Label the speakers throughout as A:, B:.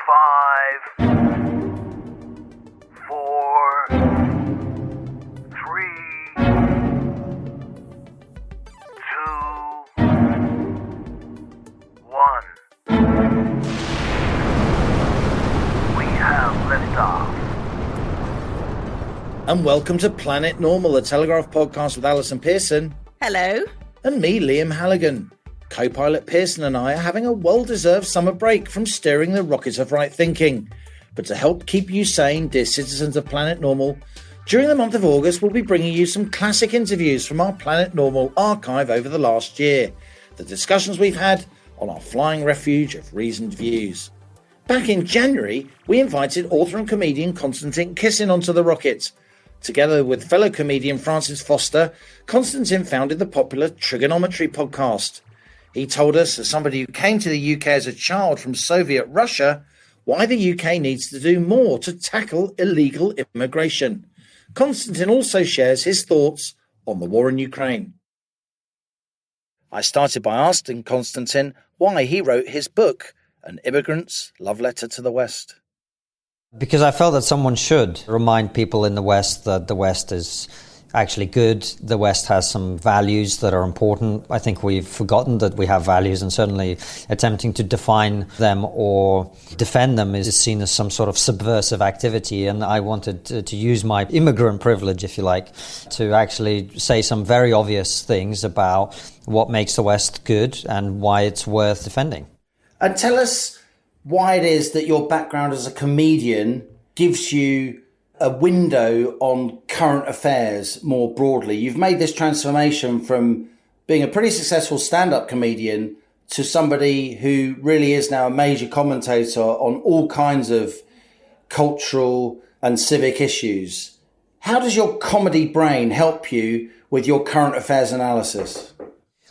A: 5, 4, 3, 2, 1. We have liftoff.
B: And welcome to Planet Normal, a Telegraph podcast with Alison Pearson.
C: Hello.
B: And me, Liam Halligan. Co-pilot Pearson and I are having a well-deserved summer break from steering the rocket of right thinking. But to help keep you sane, dear citizens of Planet Normal, during the month of August we'll be bringing you some classic interviews from our Planet Normal archive over the last year. The discussions we've had on our flying refuge of reasoned views. Back in January, we invited author and comedian Konstantin Kisin onto the rocket. Together with fellow comedian Francis Foster, Constantine founded the popular Trigonometry podcast. He told us, as somebody who came to the UK as a child from Soviet Russia, why the UK needs to do more to tackle illegal immigration. Constantine also shares his thoughts on the war in Ukraine. I started by asking Constantine why he wrote his book, An Immigrant's Love Letter to the West.
D: Because I felt that someone should remind people in the West that the West is actually good. The West has some values that are important. I think we've forgotten that we have values, and certainly attempting to define them or defend them is seen as some sort of subversive activity. And I wanted to use my immigrant privilege, if you like, to actually say some very obvious things about what makes the West good and why it's worth defending.
B: And tell us why it is that your background as a comedian gives you a window on current affairs more broadly. You've made this transformation from being a pretty successful stand-up comedian to somebody who really is now a major commentator on all kinds of cultural and civic issues. How does your comedy brain help you with your current affairs analysis?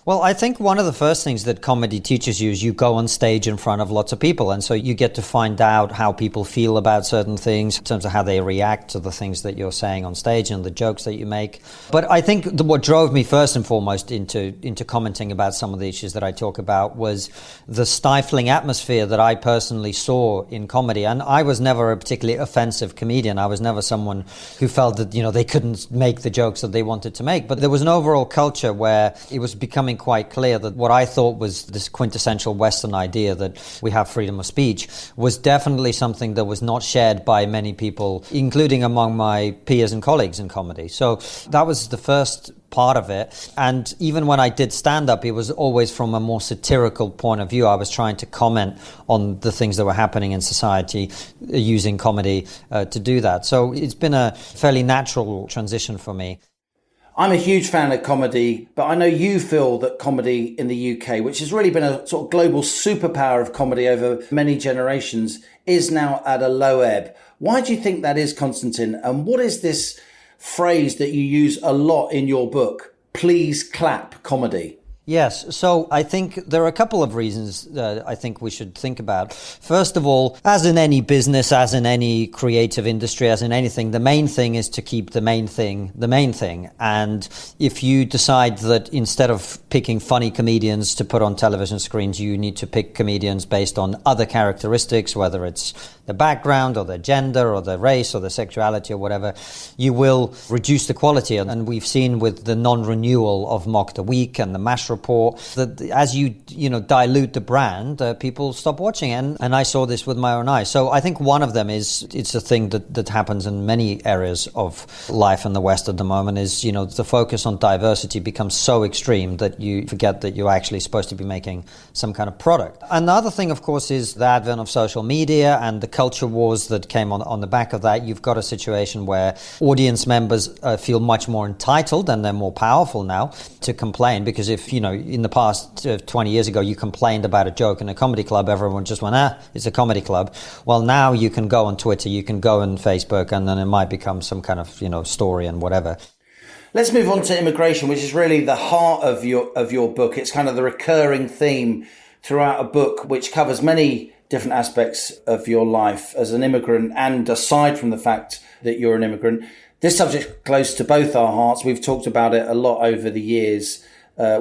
D: Well, I think one of the first things that comedy teaches you is you go on stage in front of lots of people. And so you get to find out how people feel about certain things in terms of how they react to the things that you're saying on stage and the jokes that you make. But I think what drove me first and foremost into commenting about some of the issues that I talk about was the stifling atmosphere that I personally saw in comedy. And I was never a particularly offensive comedian. I was never someone who felt that, they couldn't make the jokes that they wanted to make. But there was an overall culture where it was becoming quite clear that what I thought was this quintessential Western idea that we have freedom of speech was definitely something that was not shared by many people, including among my peers and colleagues in comedy. So that was the first part of it. And even when I did stand-up, it was always from a more satirical point of view. I was trying to comment on the things that were happening in society using comedy to do that. So it's been a fairly natural transition for me.
B: I'm a huge fan of comedy, but I know you feel that comedy in the UK, which has really been a sort of global superpower of comedy over many generations, is now at a low ebb. Why do you think that is, Constantine? And what is this phrase that you use a lot in your book, please clap comedy?
D: Yes, so I think there are a couple of reasons I think we should think about. First of all, as in any business, as in any creative industry, as in anything, the main thing is to keep the main thing the main thing. And if you decide that instead of picking funny comedians to put on television screens, you need to pick comedians based on other characteristics, whether it's the background or the gender or the race or the sexuality or whatever, you will reduce the quality. And we've seen with the non-renewal of Mock the Week and the MASH report that as you dilute the brand, people stop watching. And I saw this with my own eyes. So I think one of them is, it's a thing that happens in many areas of life in the West at the moment, is, the focus on diversity becomes so extreme that you forget that you're actually supposed to be making some kind of product. Another thing, of course, is the advent of social media and the culture wars that came on the back of that. You've got a situation where audience members feel much more entitled and they're more powerful now to complain, because if, in the past 20 years ago, you complained about a joke in a comedy club, everyone just went, it's a comedy club. Well, now you can go on Twitter, you can go on Facebook, and then it might become some kind of, story and whatever.
B: Let's move on to immigration, which is really the heart of your book. It's kind of the recurring theme throughout a book, which covers many different aspects of your life as an immigrant, and aside from the fact that you're an immigrant. This subject's close to both our hearts. We've talked about it a lot over the years.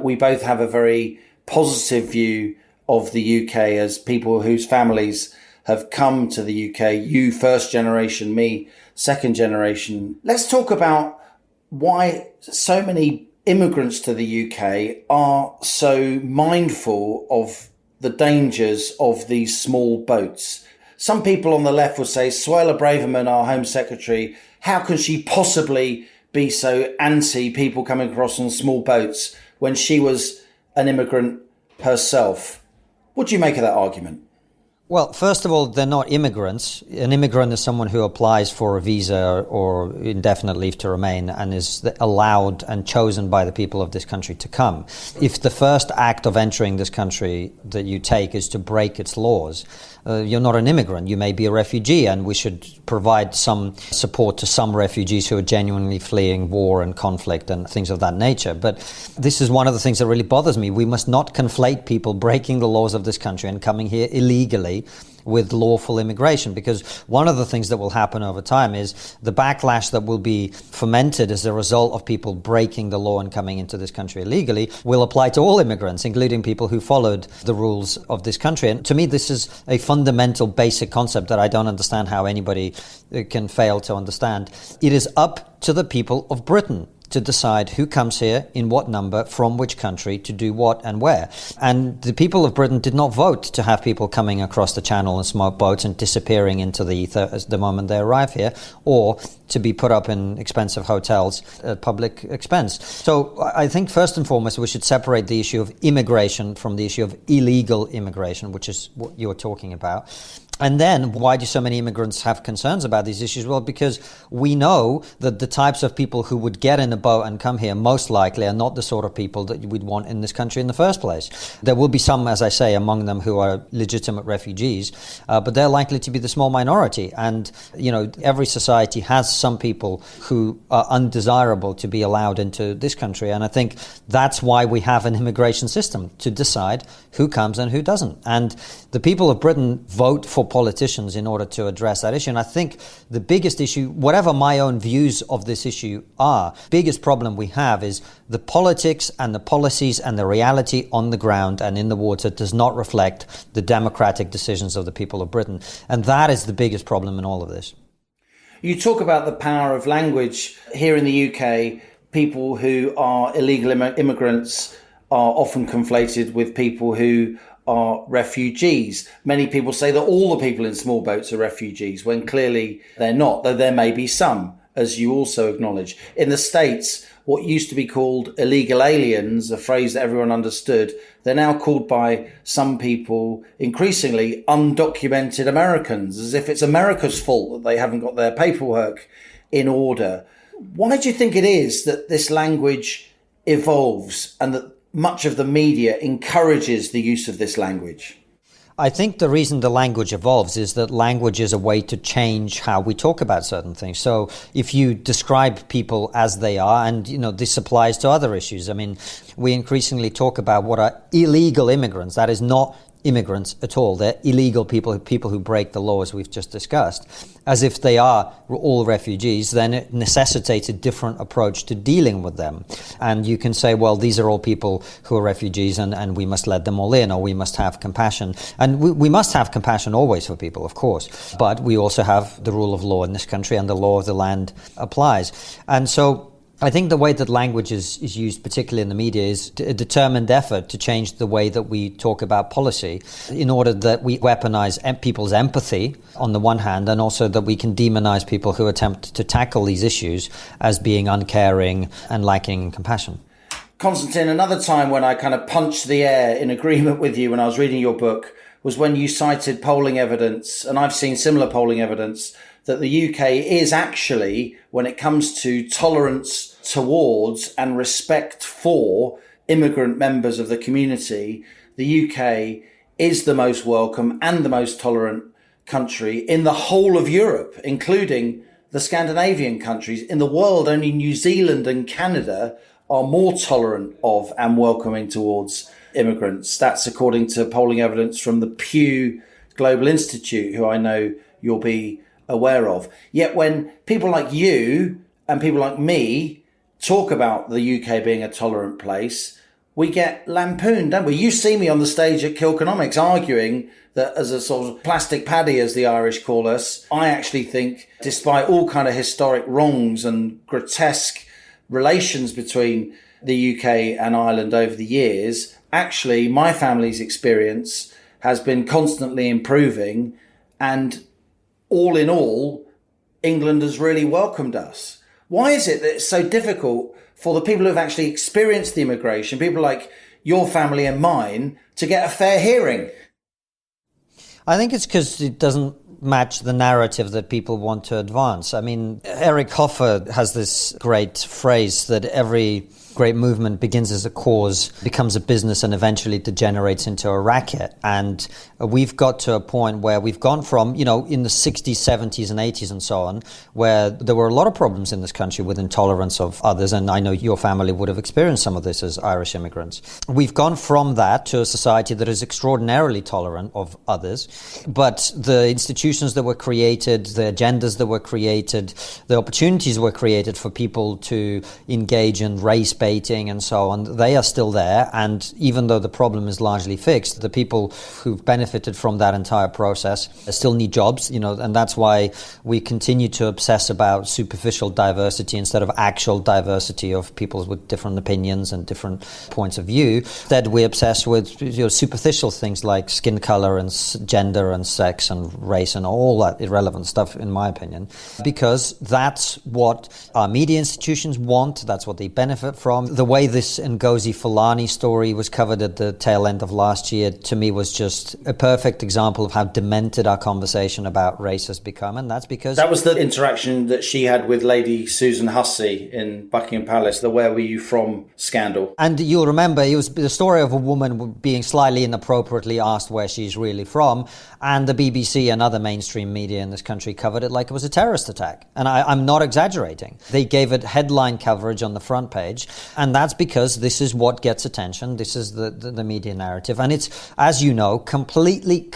B: We both have a very positive view of the UK as people whose families have come to the UK, you first generation, me second generation. Let's talk about why so many immigrants to the UK are so mindful of the dangers of these small boats. Some people on the left will say, Suella Braverman, our Home Secretary, how can she possibly be so anti people coming across on small boats when she was an immigrant herself? What do you make of that argument?
D: Well, first of all, they're not immigrants. An immigrant is someone who applies for a visa or indefinite leave to remain and is allowed and chosen by the people of this country to come. If the first act of entering this country that you take is to break its laws, you're not an immigrant. You may be a refugee, and we should provide some support to some refugees who are genuinely fleeing war and conflict and things of that nature. But this is one of the things that really bothers me. We must not conflate people breaking the laws of this country and coming here illegally with lawful immigration, because one of the things that will happen over time is the backlash that will be fomented as a result of people breaking the law and coming into this country illegally will apply to all immigrants, including people who followed the rules of this country. And to me, this is a fundamental basic concept that I don't understand how anybody can fail to understand. It is up to the people of Britain to decide who comes here, in what number, from which country, to do what and where. And the people of Britain did not vote to have people coming across the channel in small boats and disappearing into the ether as the moment they arrive here, or to be put up in expensive hotels at public expense. So I think first and foremost we should separate the issue of immigration from the issue of illegal immigration, which is what you're talking about. And then, why do so many immigrants have concerns about these issues? Well, because we know that the types of people who would get in a boat and come here most likely are not the sort of people that you would want in this country in the first place. There will be some, as I say, among them who are legitimate refugees, but they're likely to be the small minority. And, you know, every society has some people who are undesirable to be allowed into this country. And I think that's why we have an immigration system, to decide who comes and who doesn't. And the people of Britain vote for politicians in order to address that issue. And I think the biggest issue, whatever my own views of this issue are, biggest problem we have is the politics and the policies and the reality on the ground and in the water does not reflect the democratic decisions of the people of Britain. And that is the biggest problem in all of this.
B: You talk about the power of language. Here in the UK, people who are illegal immigrants are often conflated with people who are refugees. Many people say that all the people in small boats are refugees, when clearly they're not, though there may be some, as you also acknowledge. In the States, what used to be called illegal aliens, a phrase that everyone understood, they're now called by some people increasingly undocumented Americans, as if it's America's fault that they haven't got their paperwork in order. Why do you think it is that this language evolves and that much of the media encourages the use of this language?
D: I think the reason the language evolves is that language is a way to change how we talk about certain things. So if you describe people as they are, and you know this applies to other issues. I mean, we increasingly talk about what are illegal immigrants. That is not immigrants at all. They're illegal people who break the laws we've just discussed. As if they are all refugees, then it necessitates a different approach to dealing with them. And you can say, well, these are all people who are refugees and we must let them all in, or we must have compassion. And we must have compassion always for people, of course. But we also have the rule of law in this country, and the law of the land applies. And so I think the way that language is used, particularly in the media, is a determined effort to change the way that we talk about policy in order that we weaponize people's empathy on the one hand, and also that we can demonize people who attempt to tackle these issues as being uncaring and lacking compassion.
B: Constantine, another time when I kind of punched the air in agreement with you when I was reading your book was when you cited polling evidence, and I've seen similar polling evidence, that the UK is actually, when it comes to tolerance towards and respect for immigrant members of the community, the UK is the most welcome and the most tolerant country in the whole of Europe, including the Scandinavian countries. In the world, only New Zealand and Canada are more tolerant of and welcoming towards immigrants. That's according to polling evidence from the Pew Global Institute, who I know you'll be aware of. Yet when people like you and people like me talk about the UK being a tolerant place, we get lampooned, don't we? You see me on the stage at Kilconomics arguing that as a sort of plastic paddy, as the Irish call us, I actually think, despite all kind of historic wrongs and grotesque relations between the UK and Ireland over the years, actually my family's experience has been constantly improving, and all in all, England has really welcomed us. Why is it that it's so difficult for the people who've actually experienced the immigration, people like your family and mine, to get a fair hearing?
D: I think it's because it doesn't match the narrative that people want to advance. I mean, Eric Hoffer has this great phrase that every great movement begins as a cause, becomes a business, and eventually degenerates into a racket. And we've got to a point where we've gone from, in the 60s, 70s and 80s and so on, where there were a lot of problems in this country with intolerance of others. And I know your family would have experienced some of this as Irish immigrants. We've gone from that to a society that is extraordinarily tolerant of others. But the institutions that were created, the agendas that were created, the opportunities were created for people to engage in race baiting and so on, they are still there. And even though the problem is largely fixed, the people who've benefited from that entire process still need jobs, and that's why we continue to obsess about superficial diversity instead of actual diversity of people with different opinions and different points of view. Instead, we obsess with superficial things like skin color and gender and sex and race and all that irrelevant stuff, in my opinion, because that's what our media institutions want, that's what they benefit from. The way this Ngozi Fulani story was covered at the tail end of last year, to me, was just a perfect example of how demented our conversation about race has become. And that's because...
B: That was the interaction that she had with Lady Susan Hussey in Buckingham Palace, the "Where were you from" scandal.
D: And you'll remember, it was the story of a woman being slightly inappropriately asked where she's really from, and the BBC and other mainstream media in this country covered it like it was a terrorist attack. And I'm not exaggerating. They gave it headline coverage on the front page. And that's because this is what gets attention. This is the media narrative. And it's, as you know, completely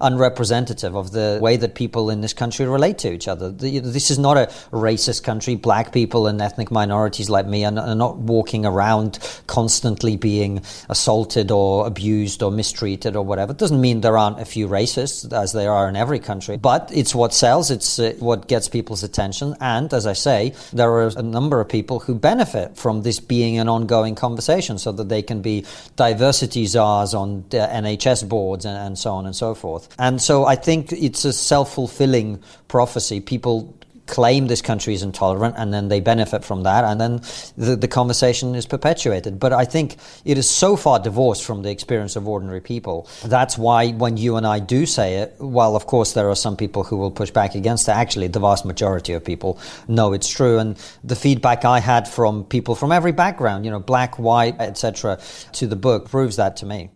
D: unrepresentative of the way that people in this country relate to each other. This is not a racist country. Black people and ethnic minorities like me are not walking around constantly being assaulted or abused or mistreated or whatever. It doesn't mean there aren't a few racists, as there are in every country. But it's what sells. It's what gets people's attention. And, as I say, there are a number of people who benefit from this being an ongoing conversation, so that they can be diversity czars on NHS boards and so on and so forth. And so I think it's a self-fulfilling prophecy. People claim this country is intolerant, and then they benefit from that, and then the conversation is perpetuated. But I think it is so far divorced from the experience of ordinary people. That's why when you and I do say it, while of course there are some people who will push back against it, actually the vast majority of people know it's true. And the feedback I had from people from every background, black, white, etc., to the book proves that to me.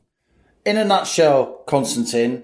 B: In a nutshell, Konstantin,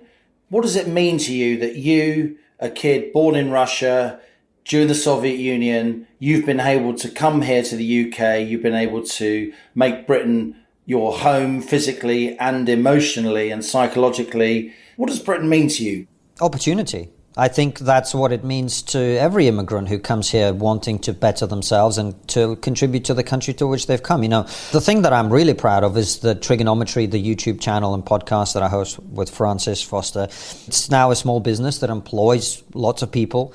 B: what does it mean to you that you, a kid born in Russia, during the Soviet Union, you've been able to come here to the UK, you've been able to make Britain your home physically and emotionally and psychologically? What does Britain mean to you?
D: Opportunity. I think that's what it means to every immigrant who comes here wanting to better themselves and to contribute to the country to which they've come. The thing that I'm really proud of is the Trigonometry, the YouTube channel and podcast that I host with Francis Foster. It's now a small business that employs lots of people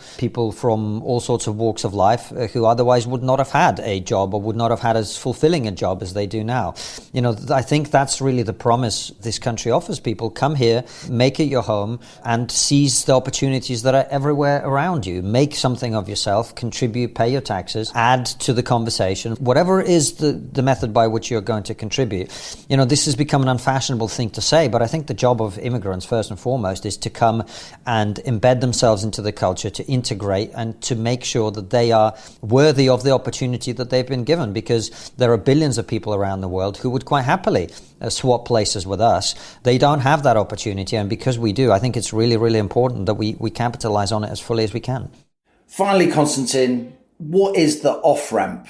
D: from all sorts of walks of life who otherwise would not have had a job or would not have had as fulfilling a job as they do now. I think that's really the promise this country offers people. Come here, make it your home, and seize the opportunities that are everywhere around you. Make something of yourself, contribute, pay your taxes, add to the conversation, whatever is the method by which you're going to contribute. This has become an unfashionable thing to say, but I think the job of immigrants, first and foremost, is to come and embed themselves into the culture, to integrate, and to make sure that they are worthy of the opportunity that they've been given, because there are billions of people around the world who would quite happily swap places with us. They don't have that opportunity, and because we do, I think it's really, really important that we capitalize on it as fully as we can.
B: Finally, Konstantin, what is the off-ramp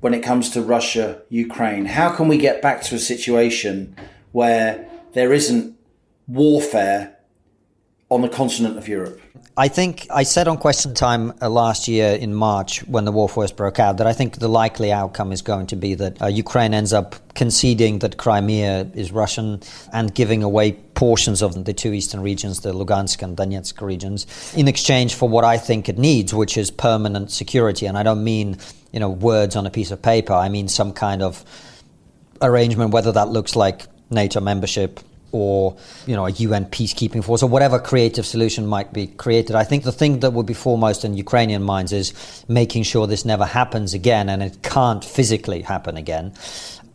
B: when it comes to Russia, Ukraine? How can we get back to a situation where there isn't warfare on the continent of Europe?
D: I think I said on Question Time last year in March when the war first broke out that I think the likely outcome is going to be that Ukraine ends up conceding that Crimea is Russian and giving away portions of the two eastern regions, the Lugansk and Donetsk regions, in exchange for what I think it needs, which is permanent security. And I don't mean, words on a piece of paper. I mean some kind of arrangement, whether that looks like NATO membership or, a UN peacekeeping force or whatever creative solution might be created. I think the thing that would be foremost in Ukrainian minds is making sure this never happens again, and it can't physically happen again.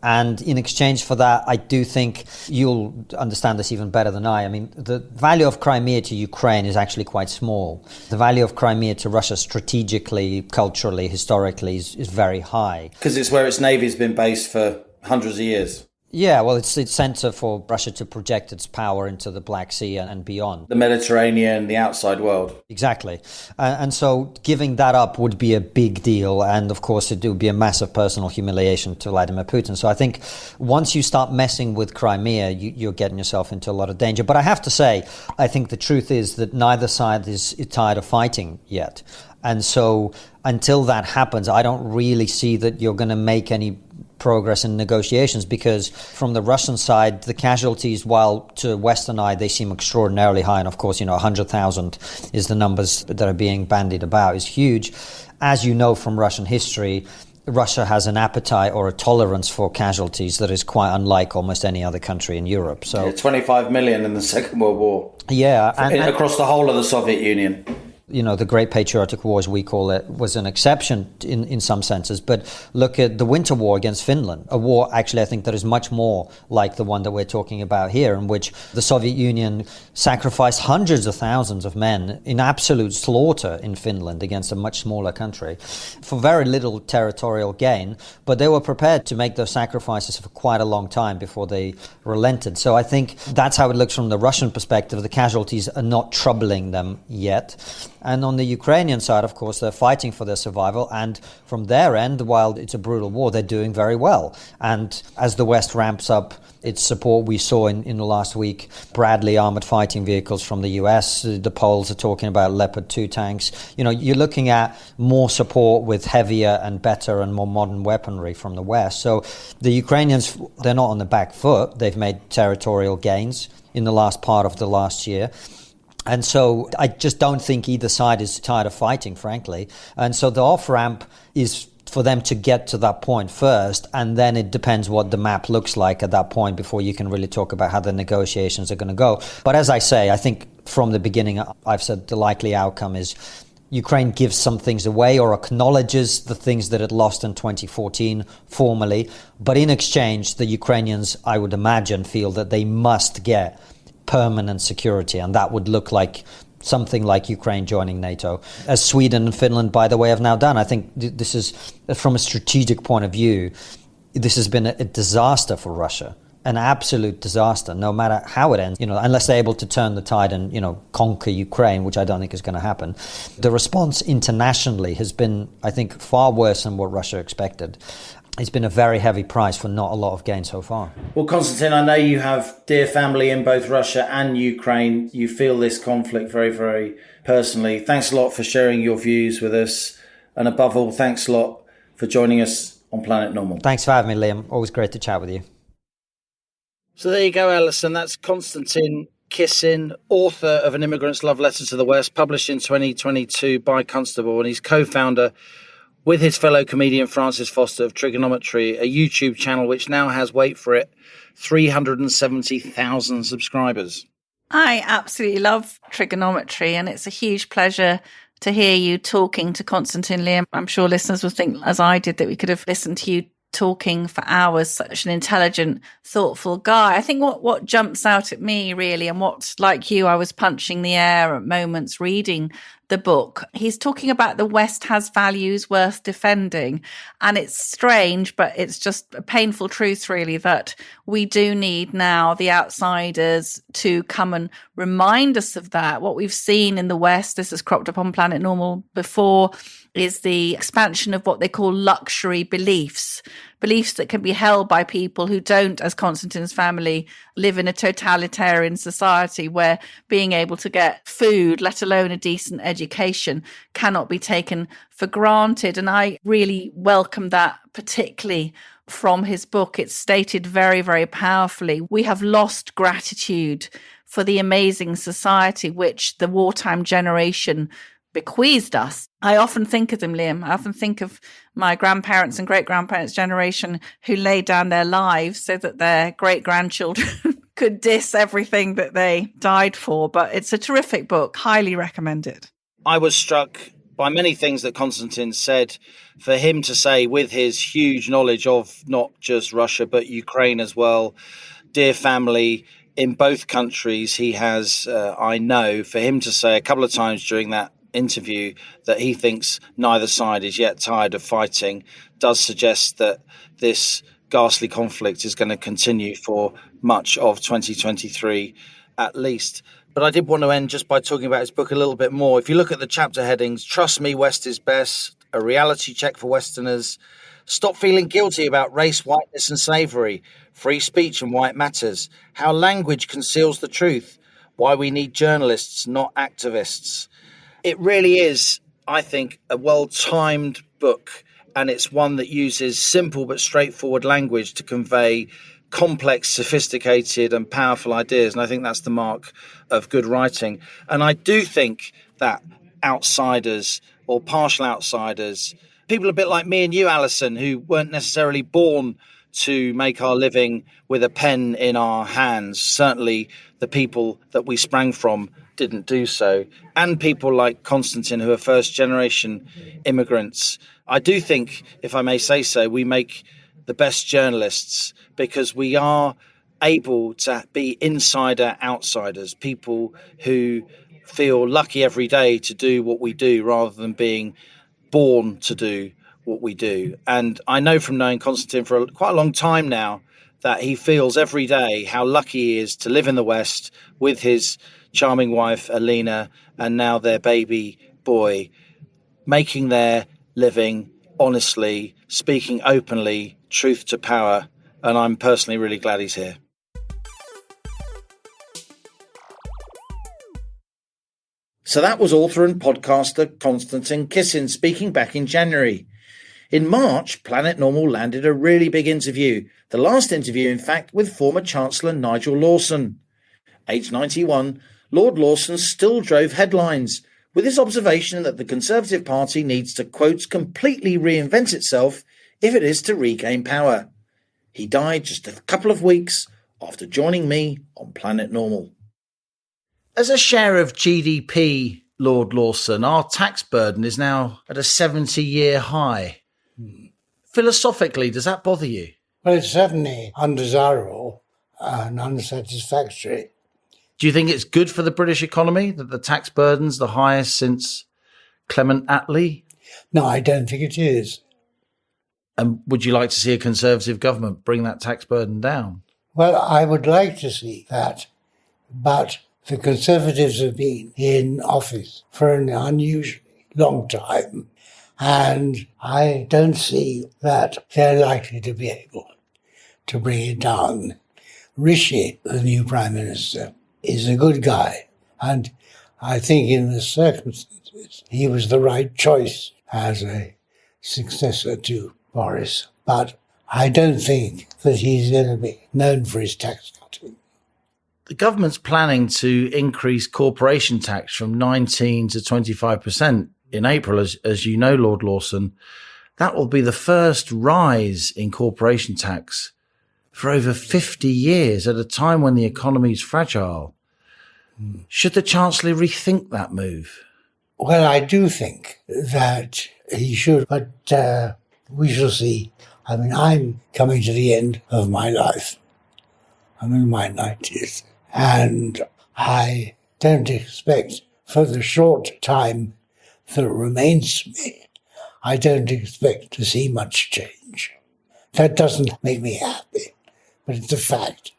D: And in exchange for that, I do think you'll understand this even better than I. I mean, the value of Crimea to Ukraine is actually quite small. The value of Crimea to Russia strategically, culturally, historically is very high.
B: Because it's where its navy's been based for hundreds of years.
D: Yeah, well, it's center for Russia to project its power into the Black Sea and beyond.
B: The Mediterranean, the outside world.
D: Exactly. And so giving that up would be a big deal. And of course, it would be a massive personal humiliation to Vladimir Putin. So I think once you start messing with Crimea, you're getting yourself into a lot of danger. But I have to say, I think the truth is that neither side is tired of fighting yet. And so until that happens, I don't really see that you're going to make any progress in negotiations, because from the Russian side, the casualties, while to Western eye, they seem extraordinarily high. And of course, 100,000 is the numbers that are being bandied about, is huge. As you know from Russian history, Russia has an appetite or a tolerance for casualties that is quite unlike almost any other country in Europe. So
B: 25 million in the Second World War.
D: Yeah. And
B: across the whole of the Soviet Union.
D: The Great Patriotic War, as we call it, was an exception in some senses. But look at the Winter War against Finland, a war actually I think that is much more like the one that we're talking about here, in which the Soviet Union sacrificed hundreds of thousands of men in absolute slaughter in Finland against a much smaller country for very little territorial gain. But they were prepared to make those sacrifices for quite a long time before they relented. So I think that's how it looks from the Russian perspective. The casualties are not troubling them yet. And on the Ukrainian side, of course, they're fighting for their survival. And from their end, while it's a brutal war, they're doing very well. And as the West ramps up its support, we saw in the last week Bradley armored fighting vehicles from the US. The Poles are talking about Leopard 2 tanks. You're looking at more support with heavier and better and more modern weaponry from the West. So the Ukrainians, they're not on the back foot. They've made territorial gains in the last part of the last year. And so I just don't think either side is tired of fighting, frankly. And so the off-ramp is for them to get to that point first, and then it depends what the map looks like at that point before you can really talk about how the negotiations are going to go. But as I say, I think from the beginning, I've said the likely outcome is Ukraine gives some things away or acknowledges the things that it lost in 2014 formally. But in exchange, the Ukrainians, I would imagine, feel that they must get permanent security, and that would look like something like Ukraine joining NATO, as Sweden and Finland, by the way, have now done. I think this is, from a strategic point of view, this has been a disaster for Russia, an absolute disaster, no matter how it ends, unless they're able to turn the tide and, conquer Ukraine, which I don't think is going to happen. The response internationally has been, I think, far worse than what Russia expected. It's been a very heavy price for not a lot of gain so far.
B: Well, Konstantin, I know you have dear family in both Russia and Ukraine. You feel this conflict very, very personally. Thanks a lot for sharing your views with us. And above all, thanks a lot for joining us on Planet Normal.
D: Thanks for having me, Liam. Always great to chat with you.
B: So there you go, Alison. That's Konstantin Kisin, author of An Immigrant's Love Letter to the West, published in 2022 by Constable, and he's co-founder with his fellow comedian Francis Foster of Trigonometry, a YouTube channel which now has, wait for it, 370,000 subscribers.
C: I absolutely love Trigonometry, and it's a huge pleasure to hear you talking to Constantine, Liam. I'm sure listeners will think, as I did, that we could have listened to you talking for hours. Such an intelligent, thoughtful guy. I think what jumps out at me really, and what, like you, I was punching the air at moments reading the book. He's talking about the West has values worth defending. And it's strange, but it's just a painful truth, really, that we do need now the outsiders to come and remind us of that. What we've seen in the West, this has cropped up on Planet Normal before, is the expansion of what they call luxury beliefs. beliefs that can be held by people who don't, as Constantine's family, live in a totalitarian society where being able to get food, let alone a decent education, cannot be taken for granted. And I really welcome that, particularly from his book. It's stated very, very powerfully. We have lost gratitude for the amazing society which the wartime generation bequeathed us. I often think of them, Liam. I often think of my grandparents and great-grandparents' generation who laid down their lives so that their great-grandchildren could diss everything that they died for. But it's a terrific book. Highly recommend it.
B: I was struck by many things that Constantine said. For him to say, with his huge knowledge of not just Russia, but Ukraine as well, dear family in both countries, he has, I know, for him to say a couple of times during that interview that he thinks neither side is yet tired of fighting does suggest that this ghastly conflict is going to continue for much of 2023 at least. But I did want to end just by talking about his book a little bit more. If you look at the chapter headings, Trust Me, West is Best, a reality check for Westerners, Stop Feeling Guilty about Race, Whiteness and Slavery, Free Speech and Why It Matters, How Language Conceals the Truth, Why We Need Journalists, Not Activists. It really is, I think, a well-timed book, and it's one that uses simple but straightforward language to convey complex, sophisticated and powerful ideas. And I think that's the mark of good writing. And I do think that outsiders or partial outsiders, people a bit like me and you, Alison, who weren't necessarily born to make our living with a pen in our hands, certainly the people that we sprang from didn't do so, and people like Constantine who are first generation immigrants. I do think, if I may say so, we make the best journalists because we are able to be insider outsiders, people who feel lucky every day to do what we do rather than being born to do what we do. And I know from knowing Constantine for quite a long time now that he feels every day how lucky he is to live in the West with his charming wife, Alina, and now their baby boy, making their living honestly, speaking openly, truth to power. And I'm personally really glad he's here. So that was author and podcaster Konstantin Kisin speaking back in January. In March, Planet Normal landed a really big interview, the last interview, in fact, with former Chancellor Nigel Lawson. Aged 91, Lord Lawson still drove headlines, with his observation that the Conservative Party needs to, quote, completely reinvent itself if it is to regain power. He died just a couple of weeks after joining me on Planet Normal. As a share of GDP, Lord Lawson, our tax burden is now at a 70-year high. Philosophically, does that bother you?
E: Well, it's certainly undesirable and unsatisfactory.
B: Do you think it's good for the British economy that the tax burden's the highest since Clement Attlee?
E: No, I don't think it is.
B: And would you like to see a Conservative government bring that tax burden down?
E: Well, I would like to see that, but the Conservatives have been in office for an unusually long time, and I don't see that they're likely to be able to bring it down. Rishi, the new Prime Minister, is a good guy, and I think in the circumstances he was the right choice as a successor to Boris. But I don't think that he's going to be known for his tax cutting.
B: The government's planning to increase corporation tax from 19 to 25% in April, as you know, Lord Lawson. That will be the first rise in corporation tax for over 50 years at a time when the economy is fragile. Should the Chancellor rethink that move?
E: Well, I do think that he should, but we shall see. I mean, I'm coming to the end of my life. I'm in my 90s, and I don't expect, for the short time that remains to me, I don't expect to see much change. That doesn't make me happy, but it's a fact.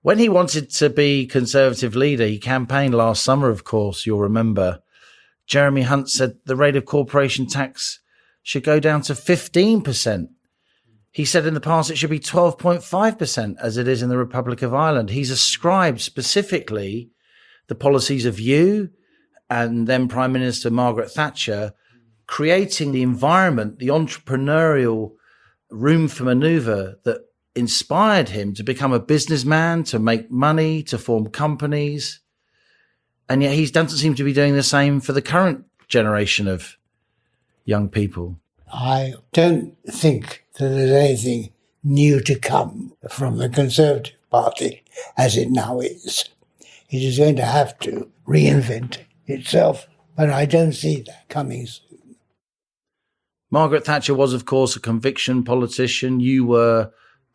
B: When he wanted to be Conservative leader, he campaigned last summer, of course, you'll remember. Jeremy Hunt said the rate of corporation tax should go down to 15%. He said in the past it should be 12.5%, as it is in the Republic of Ireland. He's ascribed specifically the policies of you and then Prime Minister Margaret Thatcher, creating the environment, the entrepreneurial room for manoeuvre that inspired him to become a businessman, to make money, to form companies. And yet he doesn't seem to be doing the same for the current generation of young people.
E: I don't think that there's anything new to come from the Conservative Party as it now is. It is going to have to reinvent itself, but I don't see that coming soon.
B: Margaret Thatcher was, of course, a conviction politician. You were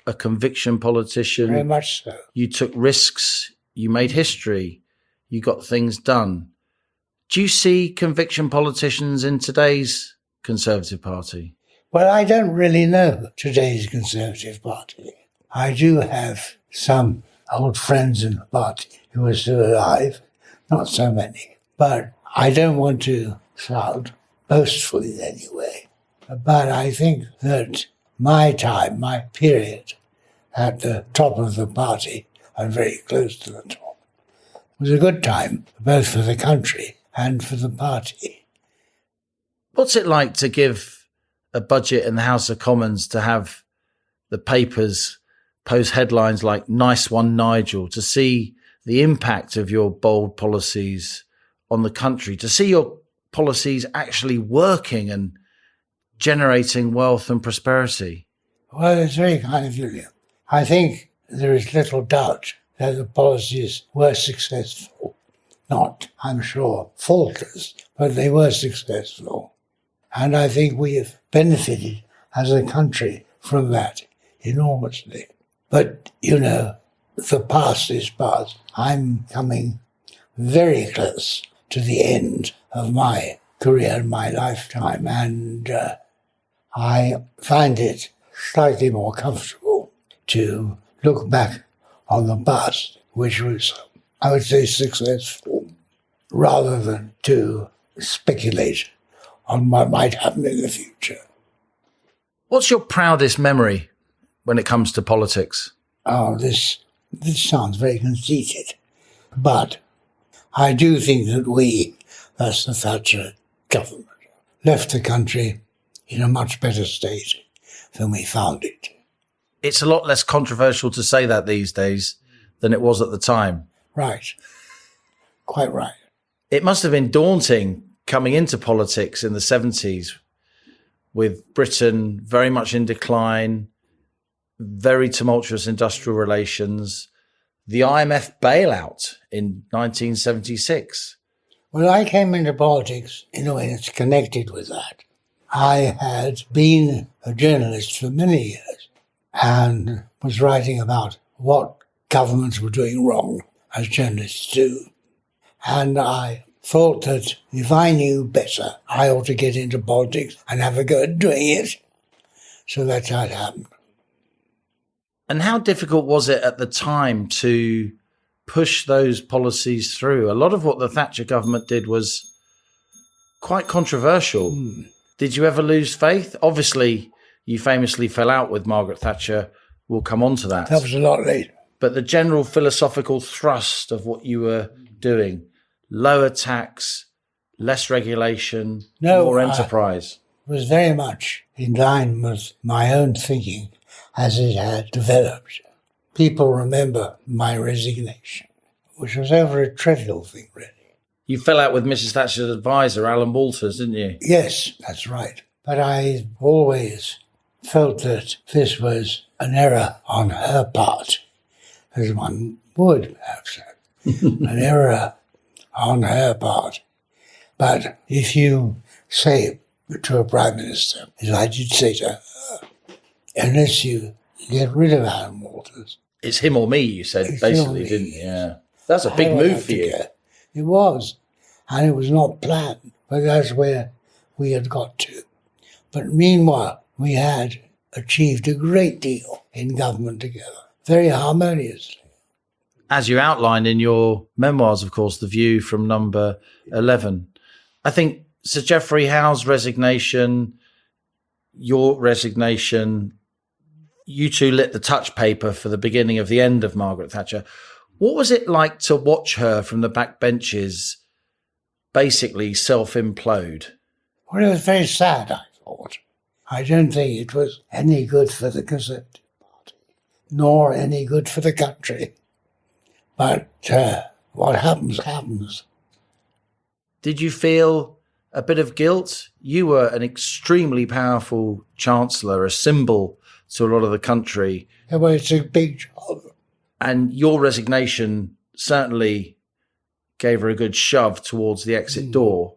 B: a conviction politician.
E: Very much so.
B: You took risks. You made history. You got things done. Do you see conviction politicians in today's Conservative Party?
E: Well, I don't really know today's Conservative Party. I do have some old friends in the party who are still alive, not so many. But I don't want to sound boastfully anyway. But I think that my time, my period at the top of the party, and very close to the top, was a good time, both for the country and for the party.
B: What's it like to give a budget in the House of Commons, to have the papers post headlines like "Nice one, Nigel," to see the impact of your bold policies on the country, to see your policies actually working and generating wealth and prosperity?
E: Well, it's very kind of you. I think there is little doubt that the policies were successful. Not, I'm sure, faultless, but they were successful. And I think we have benefited as a country from that enormously. But, you know, the past is past. I'm coming very close to the end of my career, my lifetime, and I find it slightly more comfortable to look back on the past, which was, I would say, successful, rather than to speculate on what might happen in the future.
B: What's your proudest memory when it comes to politics?
E: Oh, this sounds very conceited, but I do think that we, that's the Thatcher government, left the country in a much better state than we found it.
B: It's a lot less controversial to say that these days than it was at the time.
E: Right. Quite right.
B: It must have been daunting coming into politics in the 70s with Britain very much in decline, very tumultuous industrial relations, the IMF bailout in 1976.
E: Well, I came into politics in a way that's connected with that. I had been a journalist for many years and was writing about what governments were doing wrong, as journalists do. And I thought that if I knew better, I ought to get into politics and have a go at doing it. So that's how it happened.
B: And how difficult was it at the time to push those policies through? A lot of what the Thatcher government did was quite controversial. Did you ever lose faith? Obviously, you famously fell out with Margaret Thatcher. We'll come on to that.
E: That was a lot later.
B: But the general philosophical thrust of what you were doing, lower tax, less regulation, more enterprise.
E: Was very much in line with my own thinking as it had developed. People remember my resignation, which was over a trivial thing, really.
B: You fell out with Mrs. Thatcher's advisor, Alan Walters, didn't you?
E: Yes, that's right. But I always felt that this was an error on her part, as one would have said. An error on her part. But if you say to a Prime Minister, as I did say to her, unless you get rid of Alan Walters.
B: It's him or me, you said, basically, didn't you? Yeah. That's a big move for you.
E: It was. And it was not planned, but that's where we had got to. But meanwhile, we had achieved a great deal in government together, very harmoniously.
B: As you outlined in your memoirs, of course, The View from number 11, I think Sir Geoffrey Howe's resignation, your resignation, you two lit the touch paper for the beginning of the end of Margaret Thatcher. What was it like to watch her from the back benches basically self-implode?
E: Well, it was very sad, I thought. I don't think it was any good for the Conservative Party, nor any good for the country. But what happens, happens.
B: Did you feel a bit of guilt? You were an extremely powerful Chancellor, a symbol to a lot of the country.
E: Yeah, well, it's a big job.
B: And your resignation certainly gave her a good shove towards the exit door.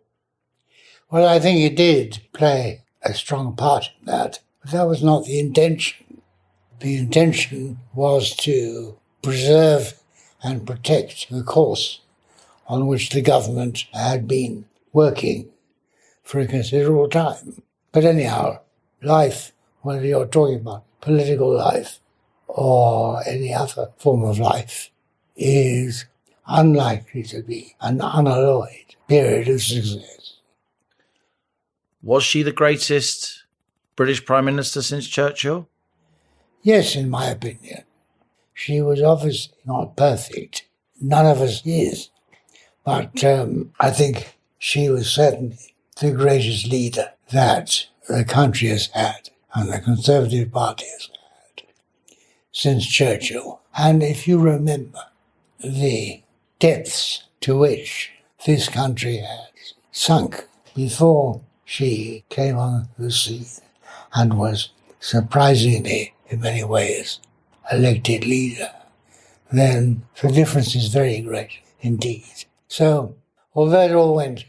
E: Well, I think it did play a strong part in that, but that was not the intention. The intention was to preserve and protect the course on which the government had been working for a considerable time. But anyhow, life, whether you're talking about political life or any other form of life, is unlikely to be an unalloyed period of success.
B: Was she the greatest British Prime Minister since Churchill?
E: Yes, in my opinion. She was obviously not perfect. None of us is. But I think she was certainly the greatest leader that the country has had and the Conservative Party has had since Churchill. And if you remember the depths to which this country has sunk before she came on the scene and was surprisingly, in many ways, elected leader, then the difference is very great indeed. So, although it all went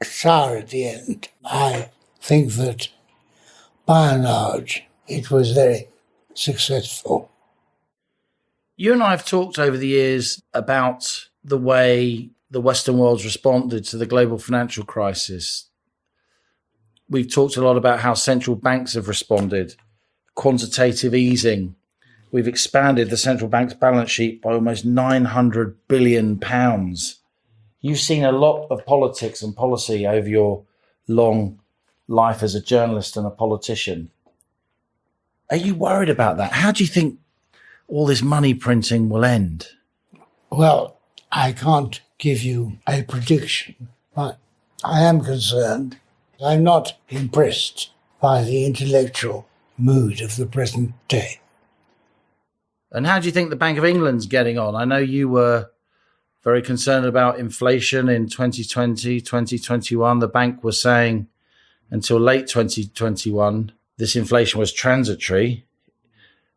E: sour at the end, I think that by and large it was very successful.
B: You and I have talked over the years about the way the Western world's responded to the global financial crisis. We've talked a lot about how central banks have responded, quantitative easing. We've expanded the central bank's balance sheet by almost £900 billion. You've seen a lot of politics and policy over your long life as a journalist and a politician. Are you worried about that? How do you think all this money printing will end?
E: Well, I can't give you a prediction, but I am concerned. I'm not impressed by the intellectual mood of the present day.
B: And how do you think the Bank of England's getting on? I know you were very concerned about inflation in 2020, 2021. The bank was saying until late 2021, this inflation was transitory.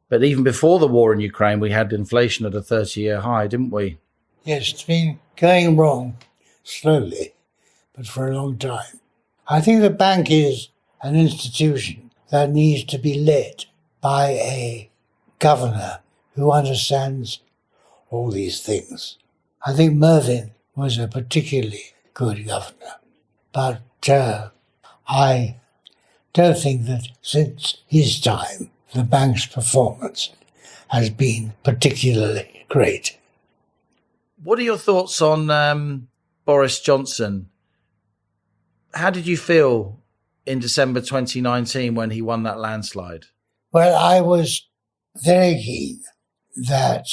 B: But even before the war in Ukraine, we had inflation at a 30-year high, didn't we?
E: Yes, it's been going wrong slowly, but for a long time. I think the bank is an institution that needs to be led by a governor who understands all these things. I think Mervyn was a particularly good governor, but I don't think that since his time the bank's performance has been particularly great.
B: What are your thoughts on Boris Johnson? How did you feel in December 2019 when he won that landslide?
E: Well, I was very keen that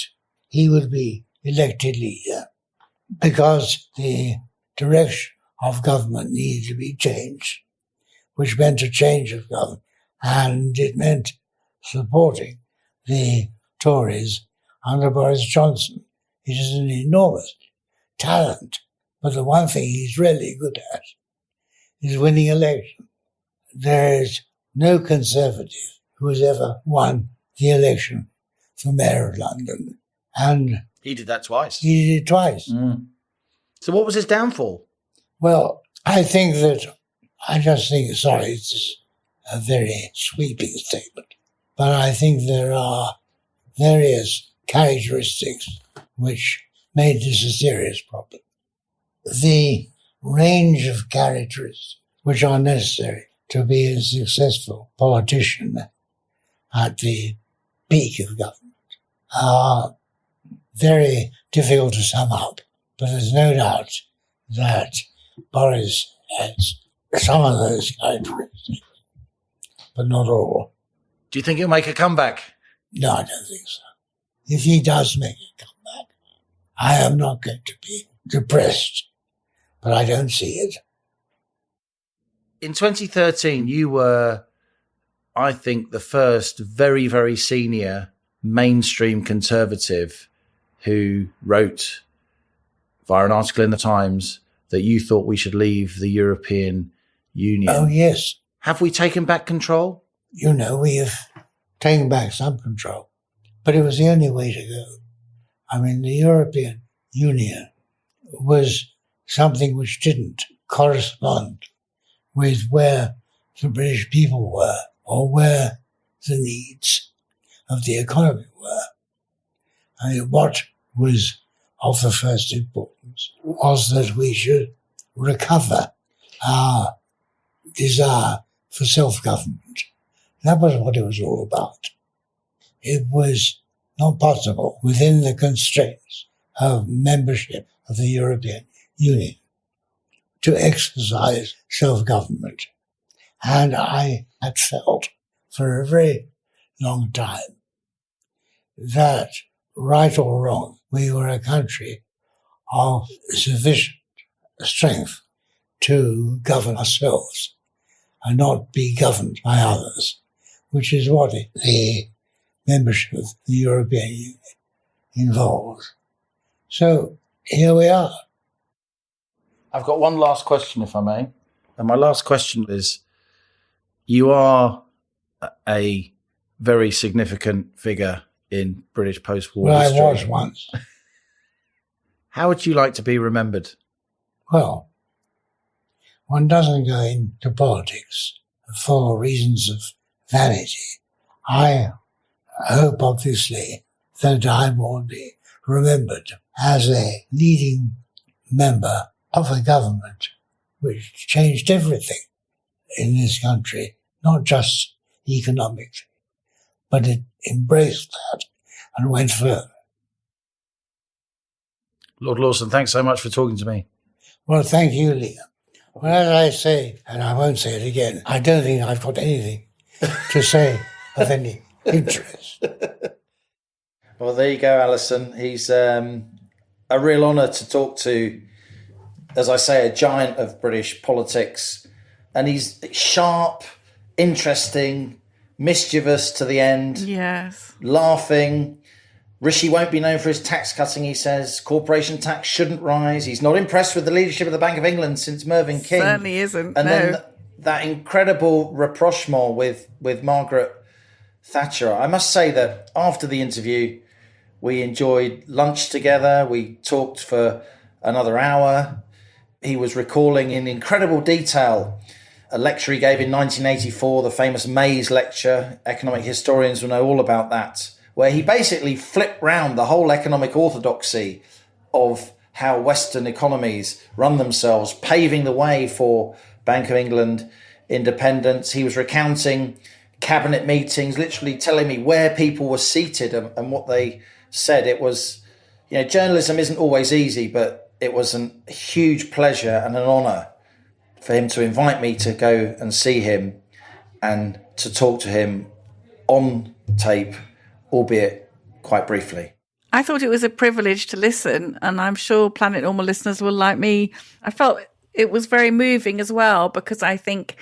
E: he would be elected leader because the direction of government needed to be changed, which meant a change of government, and it meant supporting the Tories under Boris Johnson. He is an enormous talent, but the one thing he's really good at is winning elections. There is no Conservative who has ever won the election for Mayor of London. And
B: he did that twice.
E: He did it twice.
B: So what was his downfall?
E: Well, it's a very sweeping statement, but I think there are various characteristics which made this a serious problem. The range of characteristics which are necessary to be a successful politician at the peak of government are very difficult to sum up, but there's no doubt that Boris has some of those characteristics, but not all.
B: Do you think he'll make a comeback?
E: No, I don't think so. If he does make a comeback, I am not going to be depressed, but I don't see it.
B: In 2013, you were, I think, the first very, very senior mainstream conservative who wrote via an article in the Times that you thought we should leave the European Union.
E: Oh, yes.
B: Have we taken back control?
E: You know, we have taken back some control, but it was the only way to go. I mean, the European Union was something which didn't correspond with where the British people were or where the needs of the economy were. I mean, what was of the first importance was that we should recover our desire for self-government. That was what it was all about. It was not possible within the constraints of membership of the European Union to exercise self-government. And I had felt for a very long time that, right or wrong, we were a country of sufficient strength to govern ourselves and not be governed by others, which is what the membership of the European Union involves. So here we are.
B: I've got one last question, if I may. And my last question is, you are a very significant figure in British post-war
E: Well,
B: history.
E: I was once.
B: How would you like to be remembered?
E: Well, one doesn't go into politics for reasons of vanity. I hope, obviously, that I will be remembered as a leading member of a government which changed everything in this country, not just economically, but it embraced that and went further.
B: Lord Lawson, thanks so much for talking to me.
E: Well, thank you, Liam. Well, as I say, and I won't say it again, I don't think I've got anything to say of any interest.
B: Well, there you go, Alison. He's a real honour to talk to, as I say, a giant of British politics. And he's sharp, interesting, mischievous to the end.
C: Yes.
B: Laughing. Rishi won't be known for his tax cutting, he says. Corporation tax shouldn't rise. He's not impressed with the leadership of the Bank of England since Mervyn King.
C: Certainly isn't.
B: And
C: no.
B: then that incredible rapprochement with Margaret Thatcher. I must say that after the interview, we enjoyed lunch together. We talked for another hour. He was recalling in incredible detail a lecture he gave in 1984, the famous Mays lecture. Economic historians will know all about that, where he basically flipped round the whole economic orthodoxy of how Western economies run themselves, paving the way for Bank of England independence. He was recounting cabinet meetings, literally telling me where people were seated and what they said. It was, journalism isn't always easy, but it was a huge pleasure and an honour for him to invite me to go and see him and to talk to him on tape, albeit quite briefly.
C: I thought it was a privilege to listen, and I'm sure Planet Normal listeners will like me. I felt it was very moving as well, because I think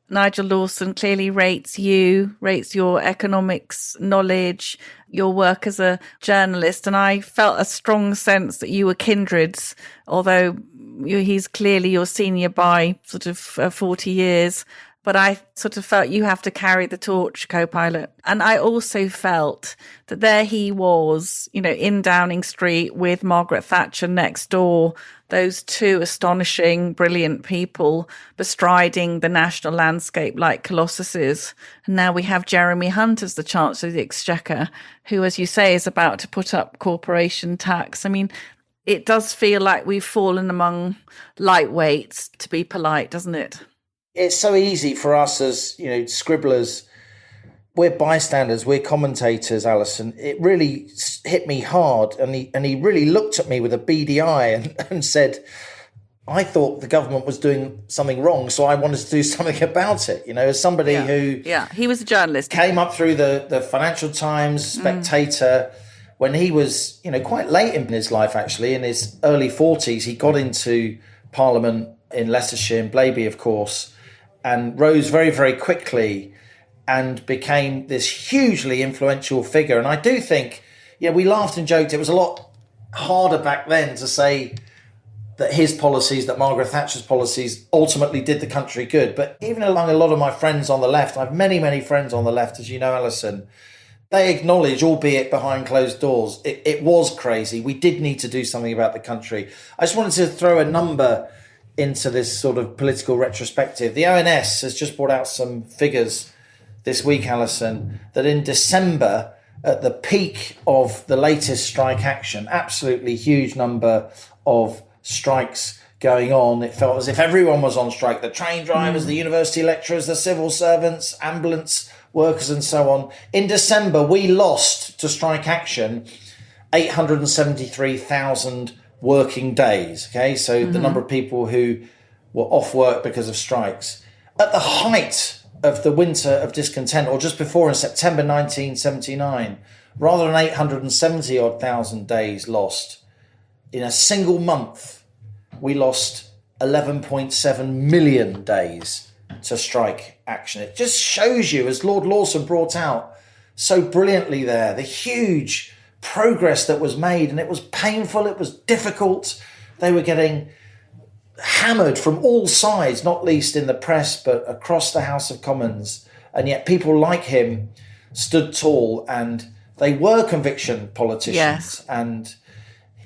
C: Nigel Lawson clearly rates your economics knowledge, your work as a journalist, and I felt a strong sense that you were kindreds, although he's clearly your senior by sort of 40 years. But I sort of felt you have to carry the torch, co-pilot. And I also felt that there he was, in Downing Street with Margaret Thatcher next door, those two astonishing, brilliant people bestriding the national landscape like colossuses. And now we have Jeremy Hunt as the Chancellor of the Exchequer, who, as you say, is about to put up corporation tax. I mean, it does feel like we've fallen among lightweights, to be polite, doesn't it?
B: It's so easy for us as, scribblers. We're bystanders, we're commentators, Alison. It really hit me hard. And he really looked at me with a beady eye and said, I thought the government was doing something wrong, so I wanted to do something about it. As somebody who
C: he was a journalist,
B: came up through the Financial Times, Spectator, when he was, quite late in his life, actually, in his early 40s, he got into Parliament in Leicestershire, in Blaby, of course, and rose very, very quickly and became this hugely influential figure. And I do think, we laughed and joked. It was a lot harder back then to say that his policies, that Margaret Thatcher's policies ultimately did the country good. But even among a lot of my friends on the left, I have many, many friends on the left, as you know, Alison, they acknowledge, albeit behind closed doors, it was crazy. We did need to do something about the country. I just wanted to throw a number into this sort of political retrospective. The ONS has just brought out some figures this week, Alison, that in December, at the peak of the latest strike action, absolutely huge number of strikes going on. It felt as if everyone was on strike. The train drivers, the university lecturers, the civil servants, ambulance workers and so on. In December, we lost to strike action 873,000 working days. Okay, so the number of people who were off work because of strikes. At the height of the winter of discontent, or just before in September 1979, rather than 870,000 days lost, in a single month, we lost 11.7 million days to strike action. It just shows you, as Lord Lawson brought out so brilliantly there, the huge progress that was made. And it was painful, it was difficult. They were getting hammered from all sides, not least in the press, but across the House of Commons. And yet people like him stood tall, and they were conviction politicians.
C: Yes.
B: And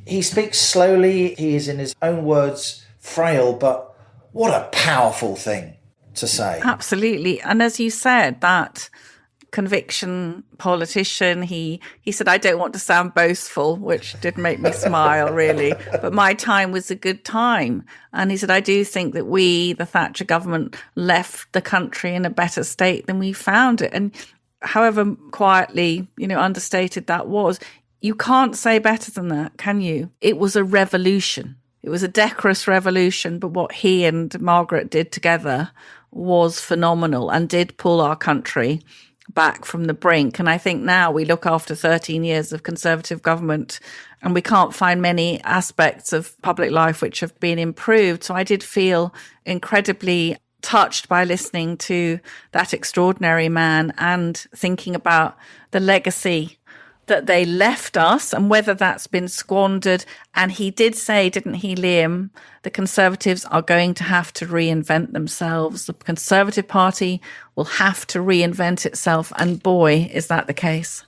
B: he speaks slowly. He is, in his own words, frail, but what a powerful thing to say.
C: Absolutely. And as you said, that conviction politician, he said, I don't want to sound boastful, which did make me smile, really, but my time was a good time. And he said, I do think that we, the Thatcher government, left the country in a better state than we found it. And however quietly, understated that was, you can't say better than that, can you? It was a revolution. It was a decorous revolution, but what he and Margaret did together was phenomenal and did pull our country back from the brink. And I think now we look after 13 years of Conservative government and we can't find many aspects of public life which have been improved. So I did feel incredibly touched by listening to that extraordinary man and thinking about the legacy that they left us and whether that's been squandered. And he did say, didn't he, Liam, the Conservatives are going to have to reinvent themselves. The Conservative Party will have to reinvent itself. And boy, is that the case.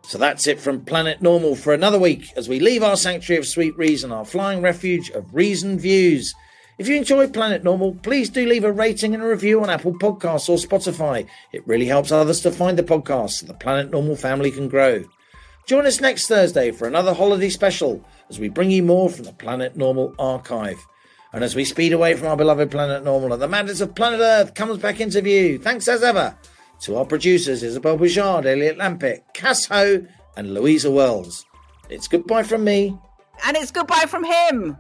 B: So that's it from Planet Normal for another week as we leave our sanctuary of sweet reason, our flying refuge of reasoned views. If you enjoy Planet Normal, please do leave a rating and a review on Apple Podcasts or Spotify. It really helps others to find the podcast so the Planet Normal family can grow. Join us next Thursday for another holiday special as we bring you more from the Planet Normal archive. And as we speed away from our beloved Planet Normal and the madness of planet Earth comes back into view, thanks as ever to our producers Isabel Bouchard, Elliot Lampitt, Cass Ho and Louisa Wells. It's goodbye from me.
C: And it's goodbye from him.